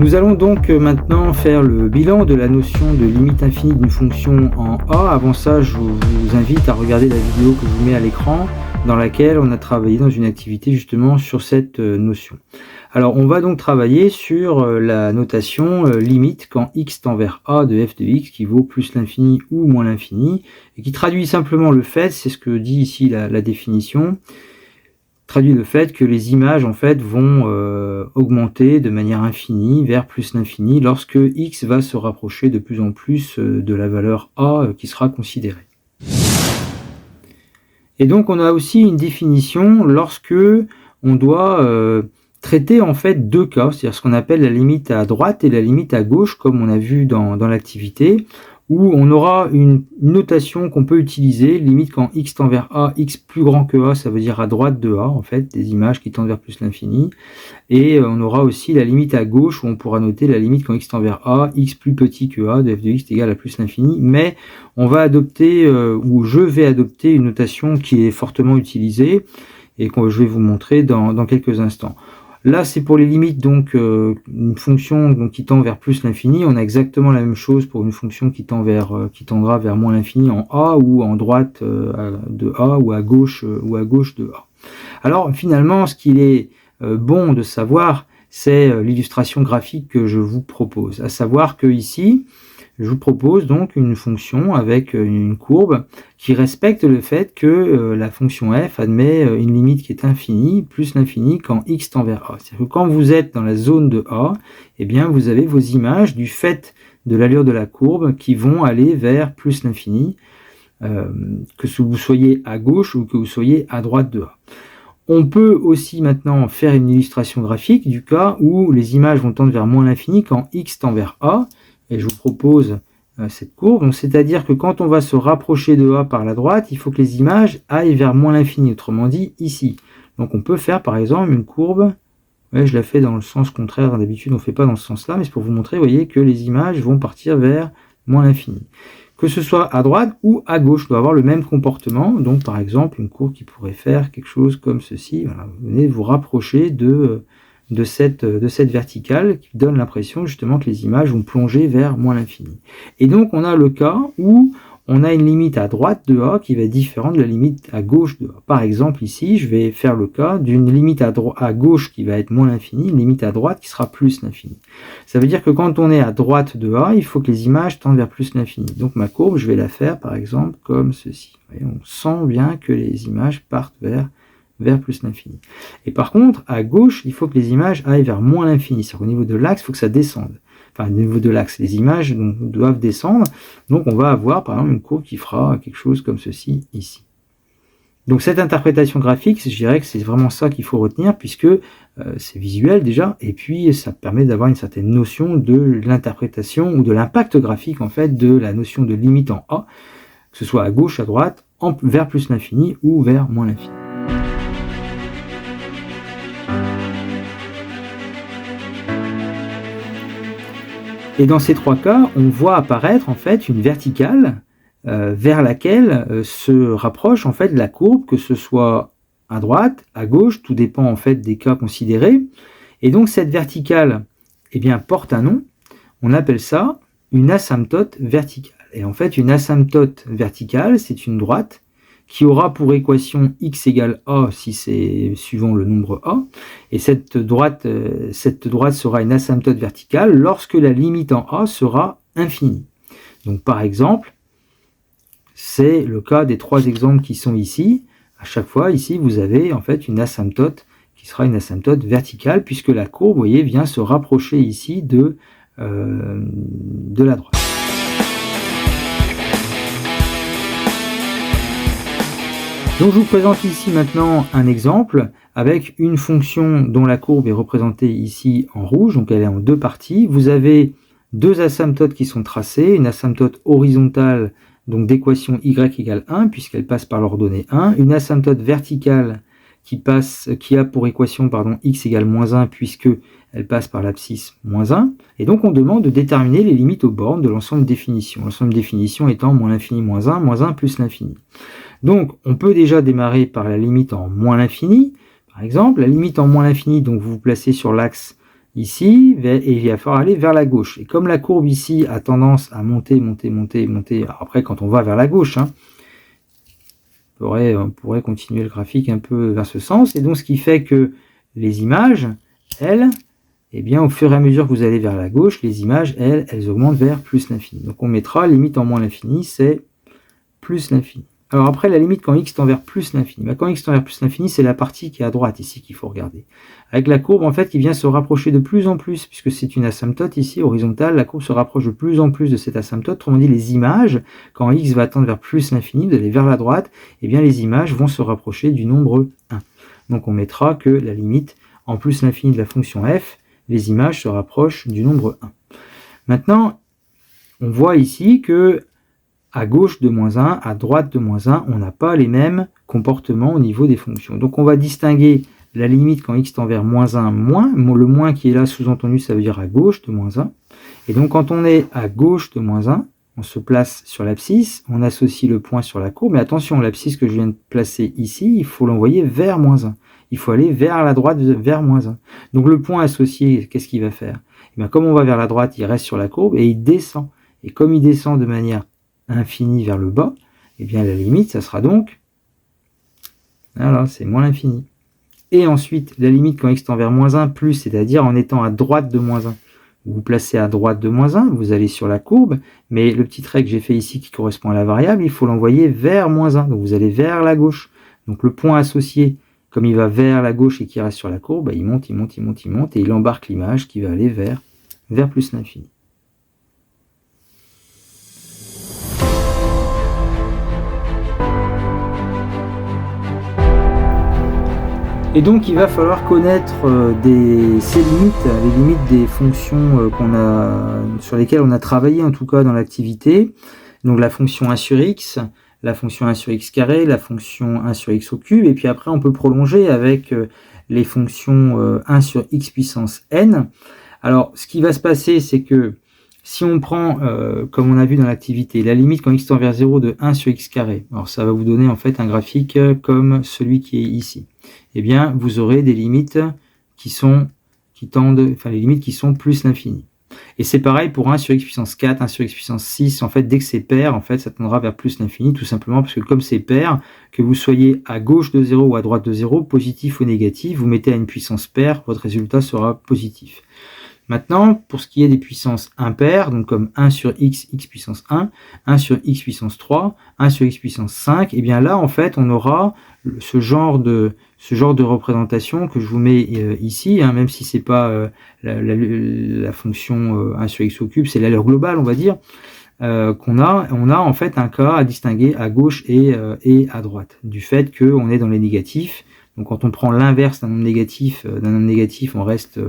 Nous allons donc maintenant faire le bilan de la notion de limite infinie d'une fonction en A. Avant ça, je vous invite à regarder la vidéo que je vous mets à l'écran, dans laquelle on a travaillé dans une activité justement sur cette notion. Alors on va donc travailler sur la notation limite quand x tend vers A de f de x qui vaut plus l'infini ou moins l'infini, et qui traduit simplement le fait, c'est ce que dit ici la définition, traduit le fait que les images en fait vont augmenter de manière infinie vers plus l'infini lorsque x va se rapprocher de plus en plus de la valeur a qui sera considérée. Et donc on a aussi une définition lorsque on doit traiter en fait deux cas, c'est-à-dire ce qu'on appelle la limite à droite et la limite à gauche, comme on a vu dans l'activité, où on aura une notation qu'on peut utiliser, limite quand x tend vers a, x plus grand que a, ça veut dire à droite de a, en fait, des images qui tendent vers plus l'infini. Et on aura aussi la limite à gauche, où on pourra noter la limite quand x tend vers a, x plus petit que a, de f de x est égal à plus l'infini. Mais on va adopter, ou je vais adopter une notation qui est fortement utilisée, et que je vais vous montrer dans quelques instants. Là, c'est pour les limites, donc une fonction donc, qui tend vers plus l'infini. On a exactement la même chose pour une fonction qui tendra vers moins l'infini en A, ou en droite de A, ou à gauche de A. Alors finalement, ce qu'il est bon de savoir, c'est l'illustration graphique que je vous propose. À savoir que ici, je vous propose donc une fonction avec une courbe qui respecte le fait que la fonction f admet une limite qui est infinie, plus l'infini quand x tend vers a. C'est-à-dire que quand vous êtes dans la zone de a, eh bien vous avez vos images du fait de l'allure de la courbe qui vont aller vers plus l'infini, que vous soyez à gauche ou que vous soyez à droite de a. On peut aussi maintenant faire une illustration graphique du cas où les images vont tendre vers moins l'infini quand x tend vers a. Et je vous propose cette courbe. C'est-à-dire que quand on va se rapprocher de A par la droite, il faut que les images aillent vers moins l'infini, autrement dit ici. Donc on peut faire par exemple une courbe, je la fais dans le sens contraire, d'habitude on ne fait pas dans ce sens-là, mais c'est pour vous montrer, vous voyez, que les images vont partir vers moins l'infini. Que ce soit à droite ou à gauche, doit avoir le même comportement. Donc par exemple une courbe qui pourrait faire quelque chose comme ceci. Voilà, vous venez vous rapprocher de cette verticale qui donne l'impression justement que les images vont plonger vers moins l'infini. Et donc on a le cas où on a une limite à droite de A qui va être différente de la limite à gauche de A. Par exemple ici, je vais faire le cas d'une limite à gauche qui va être moins l'infini, une limite à droite qui sera plus l'infini. Ça veut dire que quand on est à droite de A, il faut que les images tendent vers plus l'infini. Donc ma courbe, je vais la faire par exemple comme ceci. Vous voyez, on sent bien que les images partent vers plus l'infini. Et par contre, à gauche, il faut que les images aillent vers moins l'infini. C'est-à-dire qu'au niveau de l'axe, il faut que ça descende. Enfin, au niveau de l'axe, les images doivent descendre. Donc, on va avoir, par exemple, une courbe qui fera quelque chose comme ceci, ici. Donc, cette interprétation graphique, je dirais que c'est vraiment ça qu'il faut retenir, puisque c'est visuel déjà, et puis ça permet d'avoir une certaine notion de l'interprétation ou de l'impact graphique, en fait, de la notion de limite en A, que ce soit à gauche, à droite, vers plus l'infini ou vers moins l'infini. Et dans ces trois cas, on voit apparaître en fait une verticale vers laquelle se rapproche en fait la courbe, que ce soit à droite, à gauche, tout dépend en fait des cas considérés. Et donc cette verticale, eh bien, porte un nom. On appelle ça une asymptote verticale. Et en fait, une asymptote verticale, c'est une droite qui aura pour équation x égale a si c'est suivant le nombre a, et cette droite sera une asymptote verticale lorsque la limite en a sera infinie. Donc par exemple, c'est le cas des trois exemples qui sont ici. À chaque fois, ici, vous avez en fait une asymptote qui sera une asymptote verticale, puisque la courbe, vous voyez, vient se rapprocher ici de la droite. Donc je vous présente ici maintenant un exemple avec une fonction dont la courbe est représentée ici en rouge, donc elle est en deux parties. Vous avez deux asymptotes qui sont tracées, une asymptote horizontale donc d'équation y égale 1 puisqu'elle passe par l'ordonnée 1, une asymptote verticale qui a pour équation x égale moins 1 puisque elle passe par l'abscisse moins 1, et donc on demande de déterminer les limites aux bornes de l'ensemble de définition. L'ensemble de définition étant moins l'infini moins 1 plus l'infini. Donc on peut déjà démarrer par la limite en moins l'infini. Par exemple, la limite en moins l'infini, donc vous vous placez sur l'axe ici, et il va falloir aller vers la gauche. Et comme la courbe ici a tendance à monter, monter, monter, monter, alors après quand on va vers la gauche, hein, on pourrait continuer le graphique un peu vers ce sens, et donc ce qui fait que les images, elles, eh bien au fur et à mesure que vous allez vers la gauche, les images, elles augmentent vers plus l'infini. Donc on mettra limite en moins l'infini, c'est plus l'infini. Alors après, la limite quand x tend vers plus l'infini. Quand x tend vers plus l'infini, c'est la partie qui est à droite ici qu'il faut regarder. Avec la courbe, en fait, qui vient se rapprocher de plus en plus, puisque c'est une asymptote ici, horizontale, la courbe se rapproche de plus en plus de cette asymptote. Autrement dit, les images, quand x va tendre vers plus l'infini, d'aller vers la droite, eh bien les images vont se rapprocher du nombre 1. Donc on mettra que la limite en plus l'infini de la fonction f, les images se rapprochent du nombre 1. Maintenant, on voit ici que à gauche de moins 1, à droite de moins 1, on n'a pas les mêmes comportements au niveau des fonctions. Donc on va distinguer la limite quand x tend vers moins 1, moins. Le moins qui est là, sous-entendu, ça veut dire à gauche de moins 1. Et donc quand on est à gauche de moins 1, on se place sur l'abscisse, on associe le point sur la courbe. Mais attention, l'abscisse que je viens de placer ici, il faut l'envoyer vers moins 1. Il faut aller vers la droite, vers moins 1. Donc le point associé, qu'est-ce qu'il va faire? Eh bien, comme on va vers la droite, il reste sur la courbe et il descend. Et comme il descend de manière infini vers le bas, et bien la limite, ça sera donc, voilà, c'est moins l'infini. Et ensuite, la limite quand x tend vers moins 1, plus, c'est-à-dire en étant à droite de moins 1. Vous vous placez à droite de moins 1, vous allez sur la courbe, mais le petit trait que j'ai fait ici qui correspond à la variable, il faut l'envoyer vers moins 1, donc vous allez vers la gauche. Donc le point associé, comme il va vers la gauche et qui reste sur la courbe, bah, il monte, il monte, il monte, il monte, et il embarque l'image qui va aller vers plus l'infini. Et donc il va falloir connaître ces limites, les limites des fonctions sur lesquelles on a travaillé en tout cas dans l'activité. Donc la fonction 1 sur x, la fonction 1 sur x carré, la fonction 1 sur x au cube, et puis après on peut prolonger avec les fonctions 1 sur x puissance n. Alors ce qui va se passer, c'est que si on prend, comme on a vu dans l'activité, la limite quand x tend vers 0 de 1 sur x carré, alors ça va vous donner en fait un graphique comme celui qui est ici. Eh bien, vous aurez des limites qui tendent, enfin les limites qui sont plus l'infini. Et c'est pareil pour 1 sur x puissance 4, 1 sur x puissance 6, en fait, dès que c'est pair, en fait, ça tendra vers plus l'infini, tout simplement parce que comme c'est pair, que vous soyez à gauche de 0 ou à droite de 0, positif ou négatif, vous mettez à une puissance paire, votre résultat sera positif. Maintenant, pour ce qui est des puissances impaires, donc comme 1 sur x, x puissance 1, 1 sur x puissance 3, 1 sur x puissance 5, et bien là, en fait, on aura ce genre de représentation que je vous mets ici, hein, même si c'est pas la fonction 1 sur x au cube, c'est l'allure globale, on va dire, on a en fait un cas à distinguer à gauche et à droite, du fait qu'on est dans les négatifs. Donc quand on prend l'inverse d'un nombre négatif, on reste...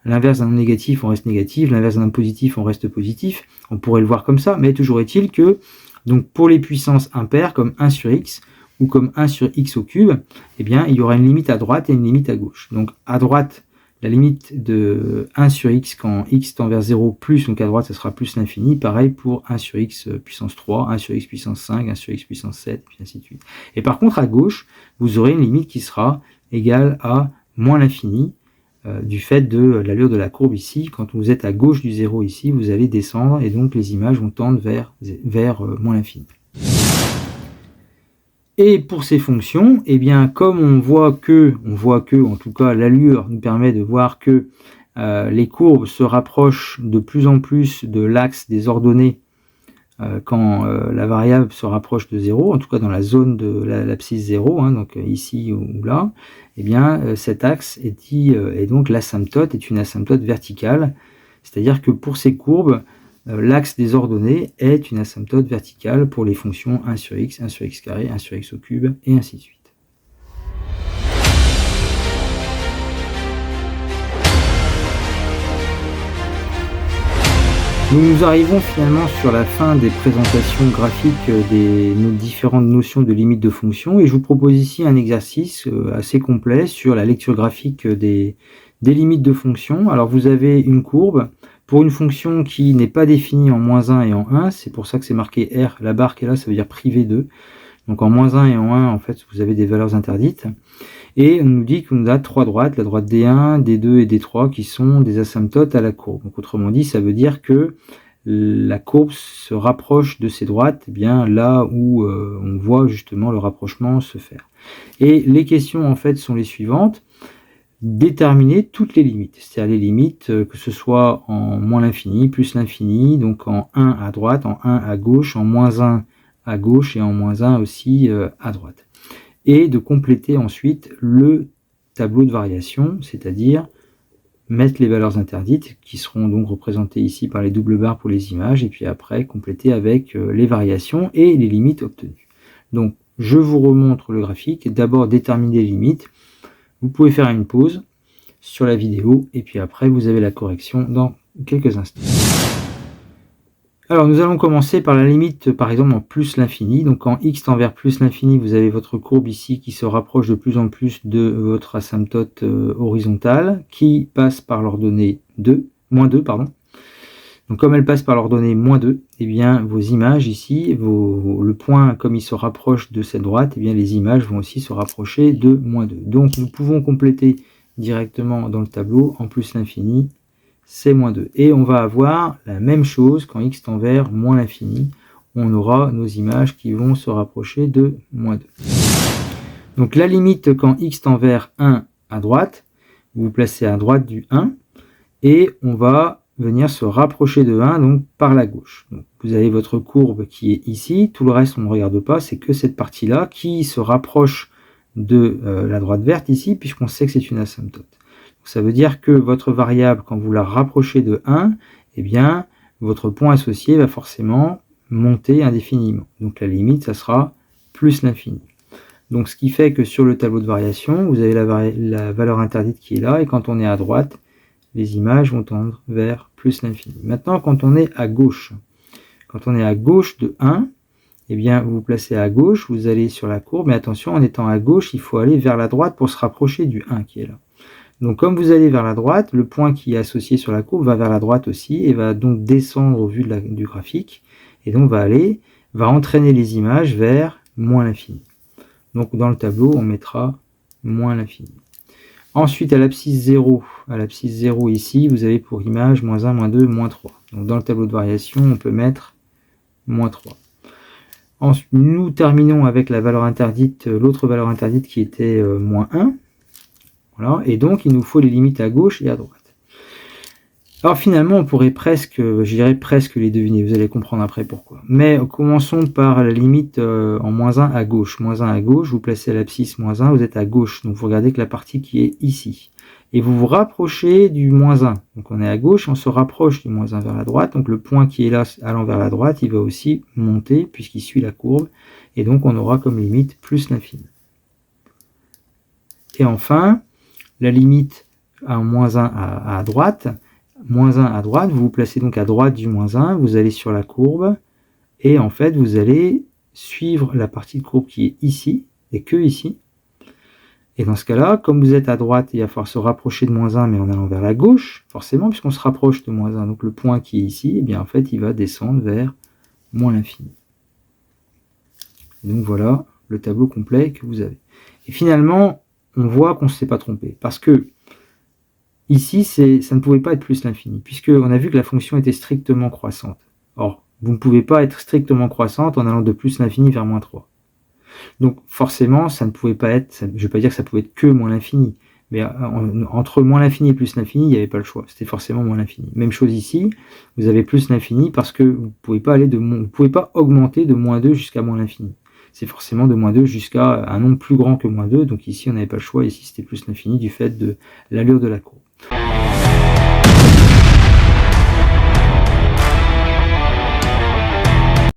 L'inverse d'un nombre négatif, on reste négatif. L'inverse d'un nombre positif, on reste positif. On pourrait le voir comme ça, mais toujours est-il que, donc pour les puissances impaires, comme 1 sur x, ou comme 1 sur x au cube, eh bien, il y aura une limite à droite et une limite à gauche. Donc, à droite, la limite de 1 sur x quand x tend vers 0 plus, donc à droite, ça sera plus l'infini. Pareil pour 1 sur x puissance 3, 1 sur x puissance 5, 1 sur x puissance 7, puis ainsi de suite. Et par contre, à gauche, vous aurez une limite qui sera égale à moins l'infini, du fait de l'allure de la courbe ici. Quand vous êtes à gauche du 0 ici, vous allez descendre et donc les images vont tendre vers moins l'infini. Et pour ces fonctions, eh bien, comme on voit que, en tout cas, l'allure nous permet de voir que les courbes se rapprochent de plus en plus de l'axe des ordonnées quand la variable se rapproche de 0, en tout cas dans la zone de l'abscisse 0, hein, donc ici ou là, eh bien cet axe est donc l'asymptote, est une asymptote verticale, c'est-à-dire que pour ces courbes, l'axe des ordonnées est une asymptote verticale pour les fonctions 1 sur x, 1 sur x carré, 1 sur x au cube, et ainsi de suite. Nous arrivons finalement sur la fin des présentations graphiques des différentes notions de limites de fonctions, et je vous propose ici un exercice assez complet sur la lecture graphique des limites de fonctions. Alors vous avez une courbe pour une fonction qui n'est pas définie en -1 et en 1, c'est pour ça que c'est marqué R, la barre qui est là, ça veut dire privé 2. Donc en moins 1 et en 1, en fait, vous avez des valeurs interdites. Et on nous dit qu'on a 3 droites, la droite D1, D2 et D3, qui sont des asymptotes à la courbe. Donc autrement dit, ça veut dire que la courbe se rapproche de ces droites, eh bien là où on voit justement le rapprochement se faire. Et les questions en fait sont les suivantes. Déterminer toutes les limites, c'est-à-dire les limites que ce soit en moins l'infini, plus l'infini, donc en 1 à droite, en 1 à gauche, en moins 1 à gauche et en moins 1 aussi à droite. Et de compléter ensuite le tableau de variation, c'est-à-dire mettre les valeurs interdites qui seront donc représentées ici par les doubles barres pour les images et puis après compléter avec les variations et les limites obtenues. Donc je vous remontre le graphique, d'abord déterminer les limites. Vous pouvez faire une pause sur la vidéo et puis après vous avez la correction dans quelques instants. Alors nous allons commencer par la limite par exemple en plus l'infini. Donc en x tend vers plus l'infini, vous avez votre courbe ici qui se rapproche de plus en plus de votre asymptote horizontale qui passe par l'ordonnée moins 2. Donc comme elle passe par l'ordonnée moins 2, eh bien vos images ici, le point comme il se rapproche de cette droite, eh bien les images vont aussi se rapprocher de moins 2. Donc nous pouvons compléter directement dans le tableau, en plus l'infini, c'est moins 2. Et on va avoir la même chose quand x tend vers moins l'infini. On aura nos images qui vont se rapprocher de moins 2. Donc la limite quand x tend vers 1 à droite, vous vous placez à droite du 1 et on va venir se rapprocher de 1 donc par la gauche. Donc, vous avez votre courbe qui est ici, tout le reste on ne regarde pas, c'est que cette partie-là qui se rapproche de la droite verte ici, puisqu'on sait que c'est une asymptote. Donc, ça veut dire que votre variable, quand vous la rapprochez de 1, eh bien, votre point associé va forcément monter indéfiniment. Donc la limite, ça sera plus l'infini. Donc ce qui fait que sur le tableau de variation, vous avez la valeur interdite qui est là, et quand on est à droite, les images vont tendre vers plus l'infini. Maintenant, quand on est à gauche, de 1, eh bien, vous vous placez à gauche, vous allez sur la courbe, mais attention, en étant à gauche, il faut aller vers la droite pour se rapprocher du 1 qui est là. Donc, comme vous allez vers la droite, le point qui est associé sur la courbe va vers la droite aussi, et va donc descendre au vu du graphique, et donc va entraîner les images vers moins l'infini. Donc, dans le tableau, on mettra moins l'infini. Ensuite, à l'abscisse 0, ici, vous avez pour image moins 1, moins 2, moins 3. Donc dans le tableau de variation, on peut mettre moins 3. Ensuite, nous terminons avec la valeur interdite, l'autre valeur interdite qui était moins 1. Voilà. Et donc, il nous faut les limites à gauche et à droite. Alors finalement, on pourrait presque, je dirais presque les deviner, vous allez comprendre après pourquoi. Mais commençons par la limite en moins 1 à gauche. Moins 1 à gauche, vous placez à l'abscisse moins 1, vous êtes à gauche. Donc vous regardez que la partie qui est ici. Et vous vous rapprochez du moins 1. Donc on est à gauche, on se rapproche du moins 1 vers la droite. Donc le point qui est là allant vers la droite, il va aussi monter puisqu'il suit la courbe. Et donc on aura comme limite plus l'infini. Et enfin, la limite à moins 1 à droite. Moins 1 à droite, vous vous placez donc à droite du moins 1, vous allez sur la courbe, et en fait vous allez suivre la partie de courbe qui est ici, et que ici. Et dans ce cas-là, comme vous êtes à droite, il va falloir se rapprocher de moins 1, mais en allant vers la gauche, forcément, puisqu'on se rapproche de moins 1. Donc le point qui est ici, eh bien en fait il va descendre vers moins l'infini. Donc voilà le tableau complet que vous avez. Et finalement, on voit qu'on ne s'est pas trompé, parce que ici, ça ne pouvait pas être plus l'infini, puisqu'on a vu que la fonction était strictement croissante. Or, vous ne pouvez pas être strictement croissante en allant de plus l'infini vers moins 3. Donc forcément, ça ne pouvait pas être, je ne vais pas dire que ça pouvait être que moins l'infini, mais entre moins l'infini et plus l'infini, il n'y avait pas le choix, c'était forcément moins l'infini. Même chose ici, vous avez plus l'infini parce que vous ne pouvez pas augmenter de moins 2 jusqu'à moins l'infini. C'est forcément de moins 2 jusqu'à un nombre plus grand que moins 2, donc ici on n'avait pas le choix, ici c'était plus l'infini du fait de l'allure de la courbe.